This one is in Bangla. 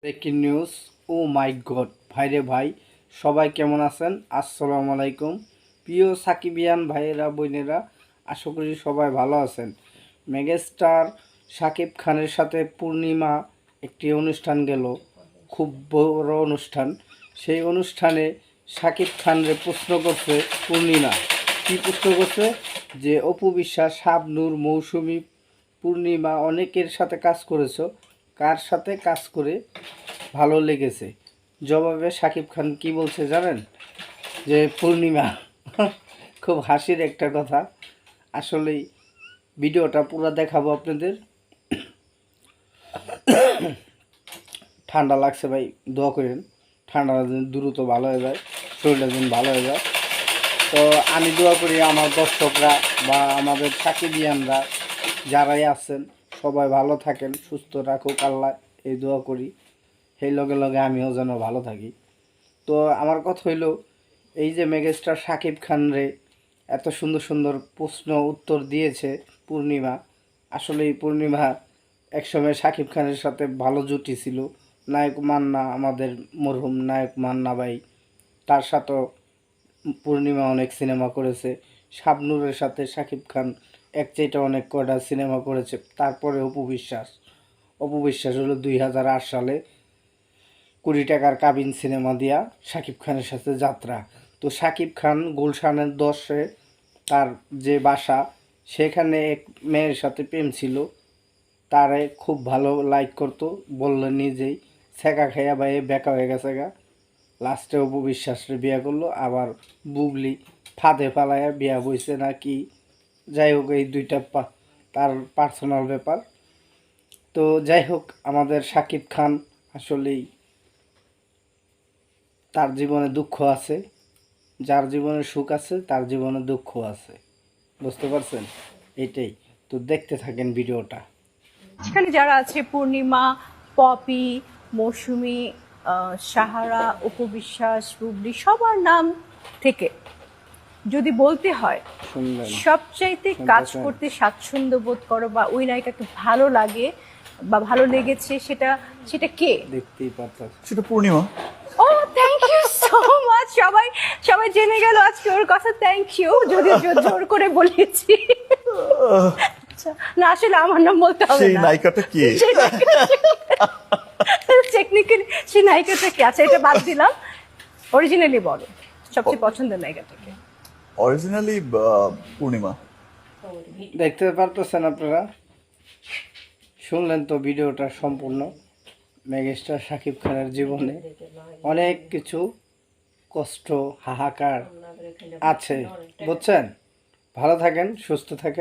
Breaking news. Oh my God, ভাইরে ভাই, সবাই কেমন আছেন? আসসালামু আলাইকুম প্রিয় সাকিবিয়ান ভাইয়েরা বোনেরা, আশা করি সবাই ভালো আছেন। মেগাস্টার শাকিব খানের সাথে পূর্ণিমা একটি অনুষ্ঠান গেল, খুব বড় অনুষ্ঠান। সেই অনুষ্ঠানে শাকিব খানরে প্রশ্ন করছে পূর্ণিমা। কী প্রশ্ন করছে? যে অপু বিশ্বাস, শাবনূর, মৌসুমী, পূর্ণিমা অনেকের সাথে কাজ করেছো, কার সাথে কাজ করে ভালো লেগেছে? জবাবে শাকিব খান কি বলছে জানেন? যে পূর্ণিমা। খুব হাসির একটা কথা। আসলেই ভিডিওটা পুরো দেখাবো আপনাদের। ঠান্ডা লাগছে ভাই, দোয়া করেন ঠান্ডাটা যেন দ্রুত ভালো হয়ে যায়, শরীরটা যেন ভালো হয়ে যায়। তো আমি দোয়া করি আমার দর্শকরা বা আমাদের সাকিবিয়ানরা যারাই আছেন সবাই ভালো থাকেন, সুস্থ রাখুক আল্লাহ, এই দোয়া করি। সেই লগে লগে আমিও যেন ভালো থাকি। তো আমার কথা হইল, এই যে মেগাস্টার শাকিব খান রে এত সুন্দর সুন্দর প্রশ্ন উত্তর দিয়েছে পূর্ণিমা। আসলে এই পূর্ণিমা একসময় শাকিব খানের সাথে ভালো জুটি ছিল। নায়ক মান্না, আমাদের মরহুম নায়ক মান্না ভাই, তার সাথেও পূর্ণিমা অনেক সিনেমা করেছে। শাবনূরের সাথে শাকিব খান এক চাইটা অনেক কয়টা সিনেমা করেছে। তারপরে অপু বিশ্বাস হলো 2008 সালে কোটি টাকার কাবিন সিনেমা দিয়া শাকিব খানের সাথে যাত্রা। তো শাকিব খান গুলশানের 10-এ তার যে বাসা, সেখানে এক মেয়ের সাথে প্রেম ছিল। তারে খুব ভালো লাইক করতো, বললো নিজেই। ছেঁকা খাইয়া ভাই বেকা হয়ে গেছে গা। লাস্টে অপু বিশ্বাসরে বিয়া করলো, আবার বুবলি ফাঁদে ফালাইয়া বিয়া বইছে নাকি। যাই হোক, এই দুইটা তার পার্সোনাল ব্যাপার। তো যাই হোক, আমাদের শাকিব খান আসলেই, তার জীবনে দুঃখ আছে। যার জীবনে সুখ আছে তার জীবনে দুঃখ আছে, বুঝতে পারছেন? এটাই তো, দেখতে থাকেন ভিডিওটা। সেখানে যারা আছে পূর্ণিমা, পপি, মৌসুমী, সাহারা, অপু বিশ্বাস, বুবলি, সবার নাম থেকে যদি বলতে হয় শুনলেন? সবচাইতে কাজ শুনতেছেন? করতে স্বাচ্ছন্দ্য বোধ করো বা ওই নায়িকাকে ভালো লাগে বা ভালো লেগেছে, সেটা সেটা কে? দেখতেই পাচ্ছেন, সেটা পূর্ণিমা। ও থ্যাংক ইউ সো মাচ। সবাই সবাই জেনে গেল আজকে ওর কথা। থ্যাংক ইউ, যদি জোর করে বলেছি। আচ্ছা, না আসলে আমার নাম বলতে হবে সেই না। নায়িকাটা কে? টেকনিক্যালি সেই নায়িকাটা কে? আচ্ছা, এটা বাদ দিলাম। অরিজিনালি বলো, সবচেয়ে পছন্দের নায়িকাটাকে। অরিজিনালি পূর্ণিমা। দেখতে পারতেছেন আপনারা? শুনলেন তো ভিডিওটা সম্পূর্ণ। মেগাস্টার শাকিব খানের জীবনে অনেক কিছু কষ্ট, হাহাকার আছে, বুঝছেন? ভালো থাকেন, সুস্থ থাকেন।